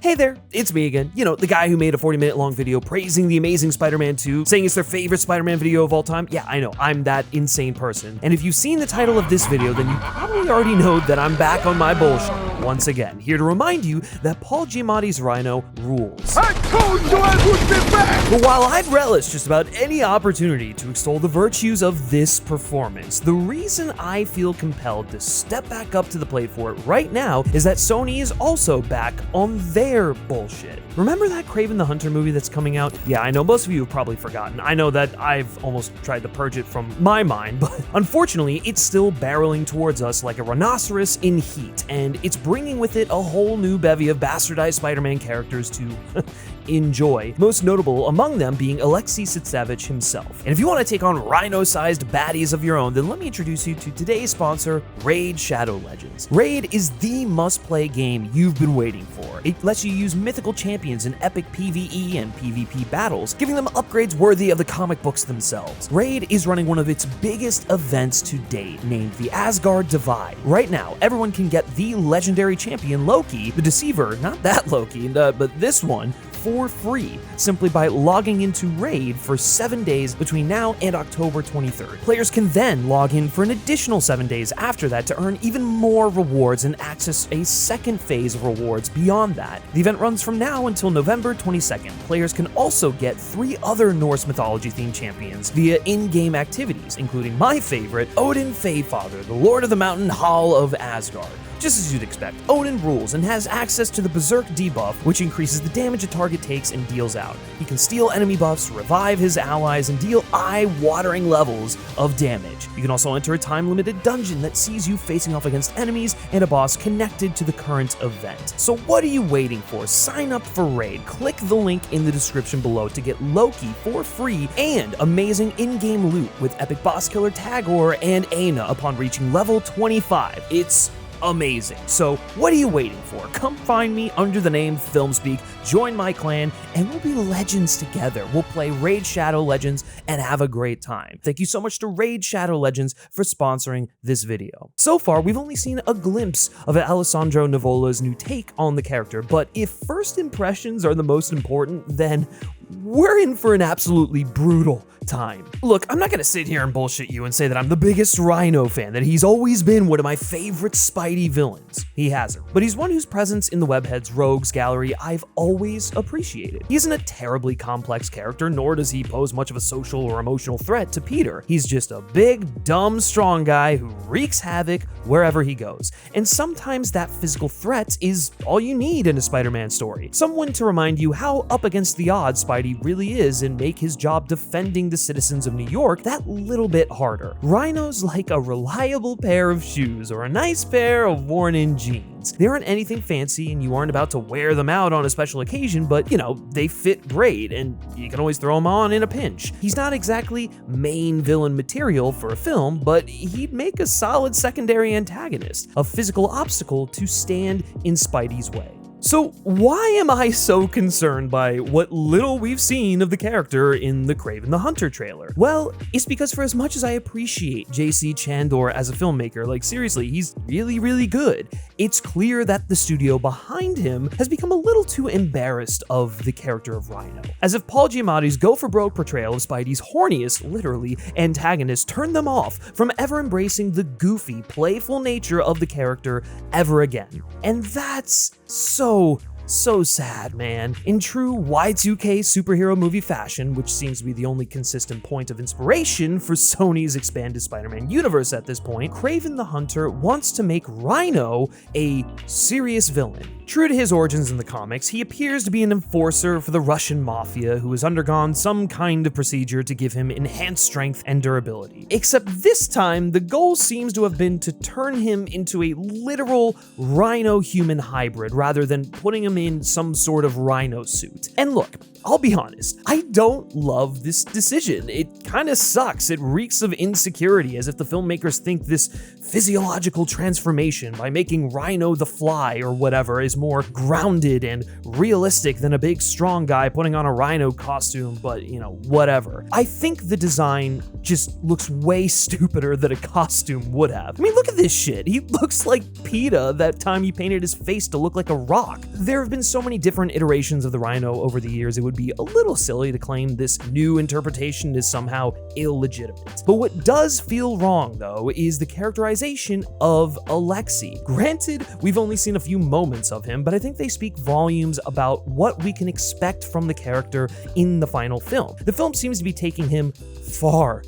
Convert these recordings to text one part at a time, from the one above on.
Hey there, it's me again. You know, the guy who made a 40-minute long video praising the amazing Spider-Man 2, saying it's their favorite Spider-Man video of all time. Yeah, I know, I'm that insane person. And if you've seen the title of this video, then you probably already know that I'm back on my bullshit once again, here to remind you that Paul Giamatti's Rhino rules. I told you I would be back! But while I'd relish just about any opportunity to extol the virtues of this performance, the reason I feel compelled to step back up to the plate for it right now is that Sony is also back on their bullshit. Remember that Kraven the Hunter movie that's coming out? Yeah, I know most of you have probably forgotten. I know that I've almost tried to purge it from my mind, but unfortunately, it's still barreling towards us like a rhinoceros in heat, and it's bringing with it a whole new bevy of bastardized Spider-Man characters to enjoy, most notable among them being Alexei Sitsevich himself. And if you want to take on Rhino-sized baddies of your own, then let me introduce you to today's sponsor, Raid Shadow Legends. Raid is the must-play game you've been waiting for. It lets you use mythical champions in epic PvE and PvP battles, giving them upgrades worthy of the comic books themselves. Raid is running one of its biggest events to date, named the Asgard Divide. Right now, everyone can get the legendary champion Loki, the Deceiver, not that Loki, but this one, for free, simply by logging into Raid for 7 days between now and October 23rd. Players can then log in for an additional 7 days after that to earn even more rewards and access a second phase of rewards beyond that. The event runs from now until November 22nd. Players can also get 3 other Norse mythology-themed champions via in-game activities, including my favorite, Odin Feyfather, the Lord of the Mountain Hall of Asgard. Just as you'd expect, Odin rules and has access to the Berserk debuff, which increases the damage a target takes and deals out. He can steal enemy buffs, revive his allies, and deal eye-watering levels of damage. You can also enter a time-limited dungeon that sees you facing off against enemies and a boss connected to the current event. So what are you waiting for? Sign up for Raid. Click the link in the description below to get Loki for free and amazing in-game loot with epic boss killer Tagoar and Aina upon reaching level 25. It's amazing. So what are you waiting for? Come find me under the name FilmSpeak, join my clan, and we'll be legends together. We'll play Raid Shadow Legends and have a great time. Thank you so much to Raid Shadow Legends for sponsoring this video. So far, we've only seen a glimpse of Alessandro Nivola's new take on the character, but if first impressions are the most important, then we're in for an absolutely brutal time. Look, I'm not gonna sit here and bullshit you and say that I'm the biggest Rhino fan, that he's always been one of my favorite Spidey villains. He hasn't. But he's one whose presence in the Webhead's Rogues gallery I've always appreciated. He isn't a terribly complex character, nor does he pose much of a social or emotional threat to Peter. He's just a big, dumb, strong guy who wreaks havoc wherever he goes. And sometimes that physical threat is all you need in a Spider-Man story. Someone to remind you how up against the odds Spidey really is and make his job defending the citizens of New York that little bit harder. Rhino's like a reliable pair of shoes or a nice pair of worn-in jeans. They aren't anything fancy and you aren't about to wear them out on a special occasion, but you know, they fit great and you can always throw them on in a pinch. He's not exactly main villain material for a film, but he'd make a solid secondary antagonist, a physical obstacle to stand in Spidey's way. So why am I so concerned by what little we've seen of the character in the Kraven the Hunter trailer? Well, it's because for as much as I appreciate J.C. Chandor as a filmmaker, like seriously, he's really good, it's clear that the studio behind him has become a little too embarrassed of the character of Rhino. As if Paul Giamatti's go-for-broke portrayal of Spidey's horniest, literally, antagonist turned them off from ever embracing the goofy, playful nature of the character ever again. And that's so sad, man. In true Y2K superhero movie fashion, which seems to be the only consistent point of inspiration for Sony's expanded Spider-Man universe at this point, Kraven the Hunter wants to make Rhino a serious villain. True to his origins in the comics, he appears to be an enforcer for the Russian mafia who has undergone some kind of procedure to give him enhanced strength and durability. Except this time, the goal seems to have been to turn him into a literal Rhino-human hybrid rather than putting him in some sort of Rhino suit. And look, I'll be honest, I don't love this decision. It kind of sucks. It reeks of insecurity, as if the filmmakers think this physiological transformation by making Rhino the Fly or whatever is more grounded and realistic than a big strong guy putting on a rhino costume, but whatever. I think the design just looks way stupider than a costume would have. I mean, look at this shit. He looks like PETA that time he painted his face to look like a rock. There have been so many different iterations of the Rhino over the years, it would be a little silly to claim this new interpretation is somehow illegitimate. But what does feel wrong, though, is the characterization of Alexei. Granted, we've only seen a few moments of him, but I think they speak volumes about what we can expect from the character in the final film. The film seems to be taking him far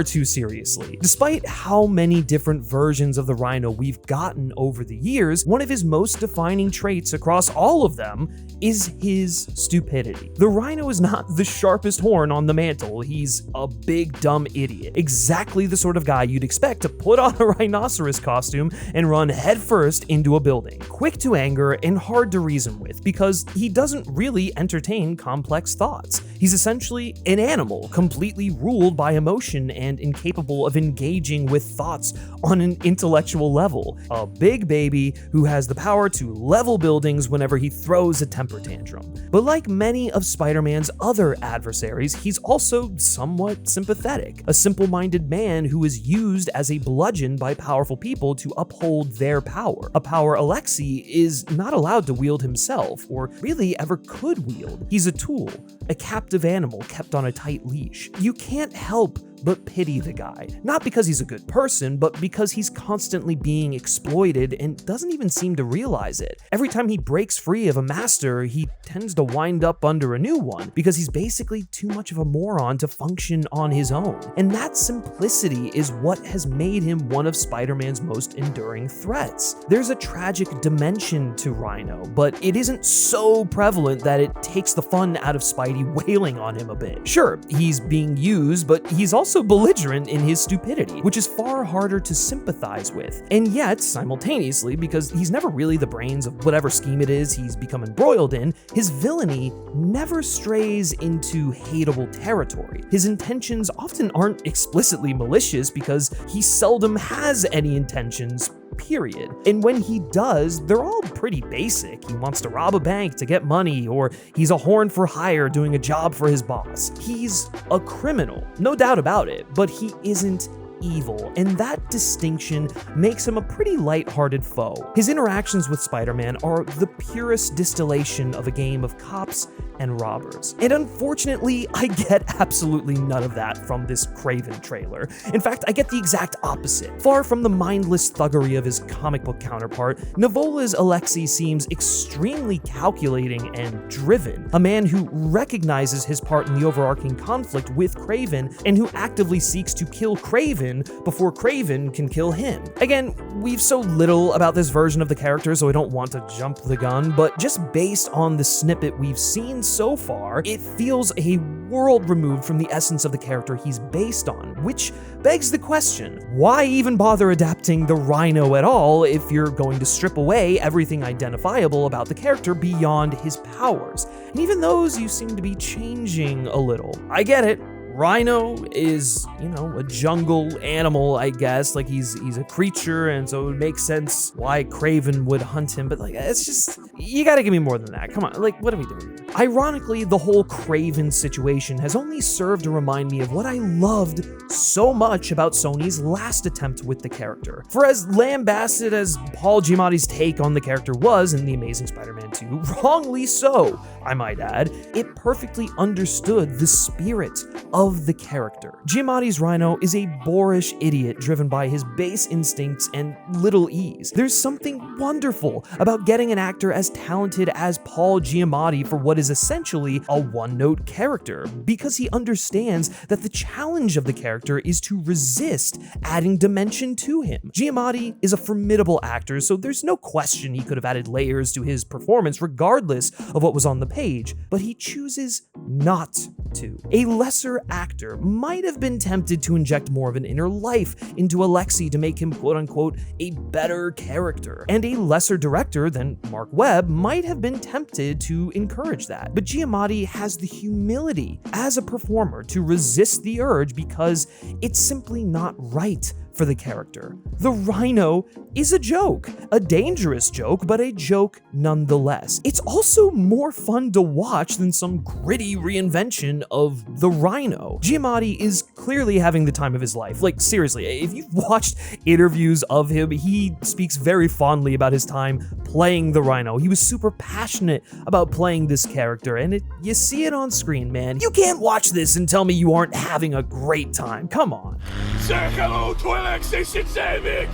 too seriously. Despite how many different versions of the Rhino we've gotten over the years, one of his most defining traits across all of them is his stupidity. The Rhino is not the sharpest horn on the mantle, he's a big dumb idiot. Exactly the sort of guy you'd expect to put on a rhinoceros costume and run headfirst into a building. Quick to anger and hard to reason with, because he doesn't really entertain complex thoughts. He's essentially an animal, completely ruled by emotion and incapable of engaging with thoughts on an intellectual level. A big baby who has the power to level buildings whenever he throws a temper tantrum. But like many of Spider-Man's other adversaries, he's also somewhat sympathetic. A simple-minded man who is used as a bludgeon by powerful people to uphold their power. A power Alexei is not allowed to wield himself, or really ever could wield. He's a tool, a captive animal kept on a tight leash. You can't help but pity the guy. Not because he's a good person, but because he's constantly being exploited and doesn't even seem to realize it. Every time he breaks free of a master, he tends to wind up under a new one, because he's basically too much of a moron to function on his own. And that simplicity is what has made him one of Spider-Man's most enduring threats. There's a tragic dimension to Rhino, but it isn't so prevalent that it takes the fun out of Spidey wailing on him a bit. Sure, he's being used, but he's also belligerent in his stupidity, which is far harder to sympathize with. And yet, simultaneously, because he's never really the brains of whatever scheme it is he's become embroiled in, his villainy never strays into hateable territory. His intentions often aren't explicitly malicious because he seldom has any intentions, period. And when he does, they're all pretty basic. He wants to rob a bank to get money, or he's a horn for hire doing a job for his boss. He's a criminal, no doubt about it, but he isn't evil, and that distinction makes him a pretty lighthearted foe. His interactions with Spider-Man are the purest distillation of a game of cops and robbers. And unfortunately, I get absolutely none of that from this Craven trailer. In fact, I get the exact opposite. Far from the mindless thuggery of his comic book counterpart, Nivola's Alexei seems extremely calculating and driven, a man who recognizes his part in the overarching conflict with Craven and who actively seeks to kill Craven before Craven can kill him. Again, we've so little about this version of the character, so I don't want to jump the gun, but just based on the snippet we've seen so far, it feels a world removed from the essence of the character he's based on, which begs the question, why even bother adapting the Rhino at all if you're going to strip away everything identifiable about the character beyond his powers? And even those you seem to be changing a little. I get it. Rhino is, a jungle animal, I guess. Like, he's a creature, and so it would make sense why Craven would hunt him, but it's just, you gotta give me more than that. Come on, what are we doing here? Ironically, the whole Craven situation has only served to remind me of what I loved so much about Sony's last attempt with the character. For as lambasted as Paul Giamatti's take on the character was in The Amazing Spider-Man 2, wrongly so, I might add, it perfectly understood the spirit of the character. Giamatti's Rhino is a boorish idiot driven by his base instincts and little ease. There's something wonderful about getting an actor as talented as Paul Giamatti for what is essentially a one-note character, because he understands that the challenge of the character is to resist adding dimension to him. Giamatti is a formidable actor, so there's no question he could have added layers to his performance regardless of what was on the page, but he chooses not to. A lesser actor might have been tempted to inject more of an inner life into Alexei to make him quote-unquote a better character, and a lesser director than Mark Webb might have been tempted to encourage that. that. But Giamatti has the humility as a performer to resist the urge because it's simply not right for the character. The Rhino is a joke, a dangerous joke, but a joke nonetheless. It's also more fun to watch than some gritty reinvention of the Rhino. Giamatti is clearly having the time of his life. Like, seriously, if you've watched interviews of him, he speaks very fondly about his time playing the Rhino. He was super passionate about playing this character, and you see it on screen, man. You can't watch this and tell me you aren't having a great time. Come on. Say hello to Alexei Sincerity!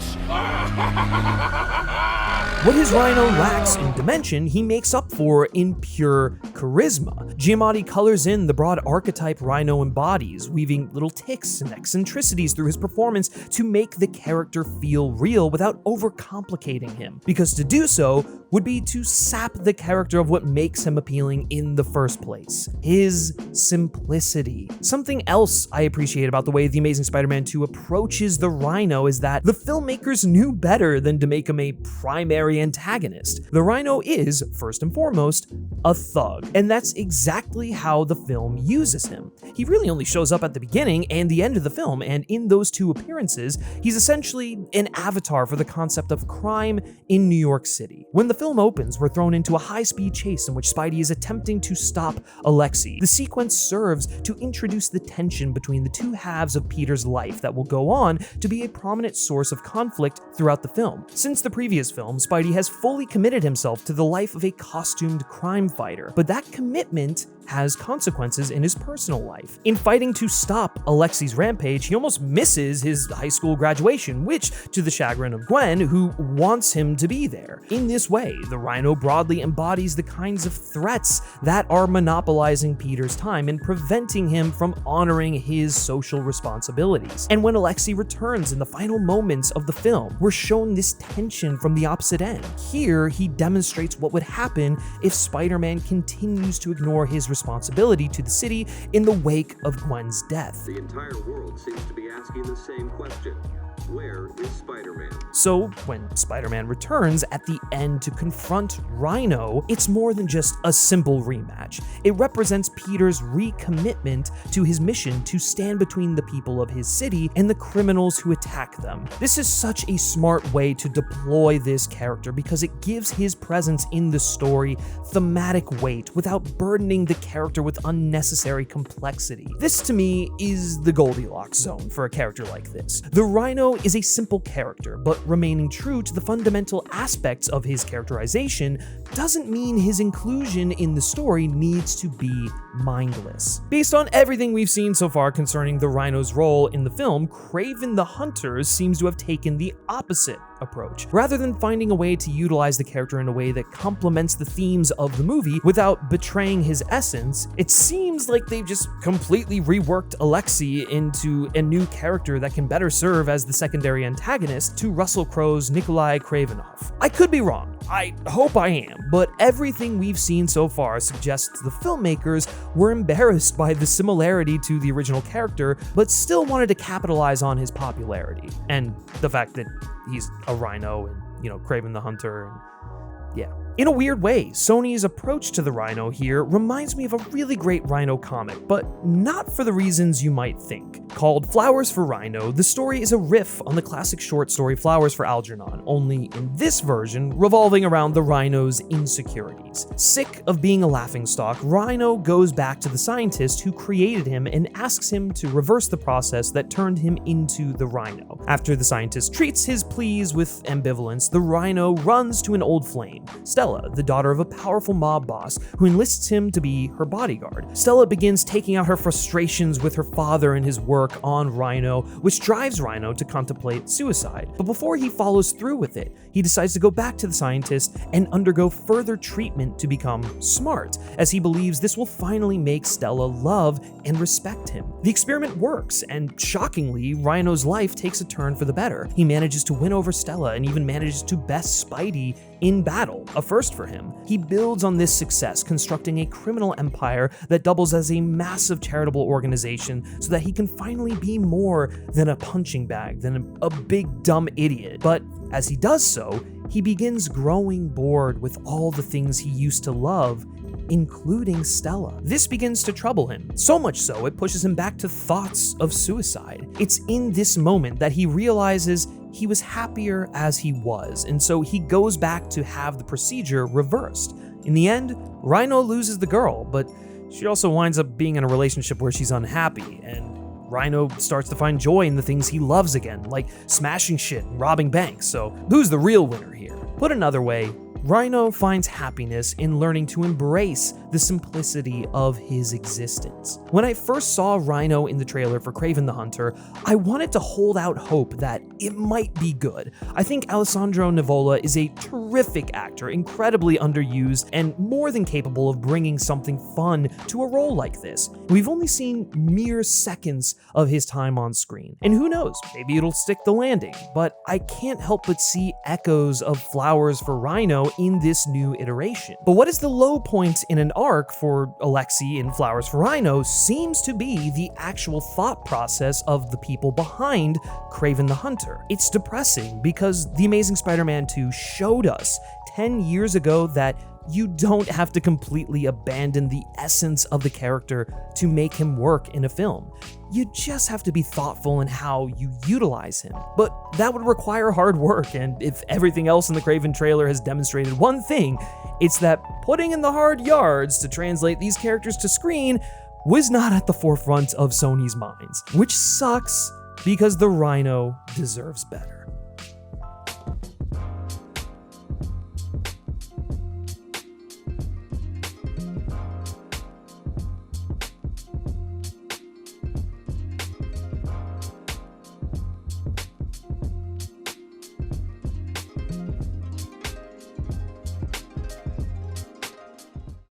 What his Rhino lacks in dimension, he makes up for in pure charisma. Giamatti colors in the broad archetype Rhino embodies, weaving little tics and eccentricities through his performance to make the character feel real without overcomplicating him, because to do so would be to sap the character of what makes him appealing in the first place: his simplicity. Something else I appreciate about the way The Amazing Spider-Man 2 approaches the Rhino is that the filmmakers knew better than to make him a primary antagonist. The Rhino is, first and foremost, a thug, and that's exactly how the film uses him. He really only shows up at the beginning and the end of the film, and in those two appearances, he's essentially an avatar for the concept of crime in New York City. When the film opens, we're thrown into a high-speed chase in which Spidey is attempting to stop Alexei. The sequence serves to introduce the tension between the two halves of Peter's life that will go on to be a prominent source of conflict throughout the film. Since the previous film, Spidey has fully committed himself to the life of a costumed crime fighter, but that commitment has consequences in his personal life. In fighting to stop Alexei's rampage, he almost misses his high school graduation, which, to the chagrin of Gwen, who wants him to be there. In this way, the Rhino broadly embodies the kinds of threats that are monopolizing Peter's time and preventing him from honoring his social responsibilities. And when Alexei returns in the final moments of the film, we're shown this tension from the opposite end. Here, he demonstrates what would happen if Spider-Man continues to ignore his responsibility to the city in the wake of Gwen's death. The entire world seems to be asking the same question. Where is Spider-Man? So, when Spider-Man returns at the end to confront Rhino, it's more than just a simple rematch. It represents Peter's recommitment to his mission to stand between the people of his city and the criminals who attack them. This is such a smart way to deploy this character because it gives his presence in the story thematic weight without burdening the character with unnecessary complexity. This, to me, is the Goldilocks zone for a character like this. The Rhino is a simple character, but remaining true to the fundamental aspects of his characterization doesn't mean his inclusion in the story needs to be mindless. Based on everything we've seen so far concerning the Rhino's role in the film, Kraven the Hunter seems to have taken the opposite approach. Rather than finding a way to utilize the character in a way that complements the themes of the movie without betraying his essence, it seems like they've just completely reworked Alexei into a new character that can better serve as the secondary antagonist to Russell Crowe's Nikolai Kravenov. I could be wrong. I hope I am, but everything we've seen so far suggests the filmmakers were embarrassed by the similarity to the original character, but still wanted to capitalize on his popularity. And the fact that he's a Rhino and, Kraven the Hunter, and yeah. In a weird way, Sony's approach to the Rhino here reminds me of a really great Rhino comic, but not for the reasons you might think. Called Flowers for Rhino, the story is a riff on the classic short story Flowers for Algernon, only in this version revolving around the Rhino's insecurities. Sick of being a laughingstock, Rhino goes back to the scientist who created him and asks him to reverse the process that turned him into the Rhino. After the scientist treats his pleas with ambivalence, the Rhino runs to an old flame, Stella, the daughter of a powerful mob boss who enlists him to be her bodyguard. Stella begins taking out her frustrations with her father and his work on Rhino, which drives Rhino to contemplate suicide. But before he follows through with it, he decides to go back to the scientist and undergo further treatment to become smart, as he believes this will finally make Stella love and respect him. The experiment works, and shockingly, Rhino's life takes a turn for the better. He manages to win over Stella and even manages to best Spidey in battle, a first for him. He builds on this success, constructing a criminal empire that doubles as a massive charitable organization so that he can finally be more than a punching bag, than a big dumb idiot. But as he does so, he begins growing bored with all the things he used to love including Stella. This begins to trouble him, so much so it pushes him back to thoughts of suicide. It's in this moment that he realizes he was happier as he was, and so he goes back to have the procedure reversed. In the end, Rhino loses the girl, but she also winds up being in a relationship where she's unhappy, and Rhino starts to find joy in the things he loves again, like smashing shit and robbing banks. So who's the real winner here? Put another way, Rhino finds happiness in learning to embrace the simplicity of his existence. When I first saw Rhino in the trailer for Kraven the Hunter, I wanted to hold out hope that it might be good. I think Alessandro Nivola is a terrific actor, incredibly underused, and more than capable of bringing something fun to a role like this. We've only seen mere seconds of his time on screen, and who knows, maybe it'll stick the landing, but I can't help but see echoes of Flowers for Rhino in this new iteration. But what is the low point in an arc for Alexei in Flowers for Rhino seems to be the actual thought process of the people behind Kraven the Hunter. It's depressing because The Amazing Spider-Man 2 showed us 10 years ago that you don't have to completely abandon the essence of the character to make him work in a film. You just have to be thoughtful in how you utilize him. But that would require hard work, and if everything else in the Craven trailer has demonstrated one thing, it's that putting in the hard yards to translate these characters to screen was not at the forefront of Sony's minds, which sucks because the Rhino deserves better.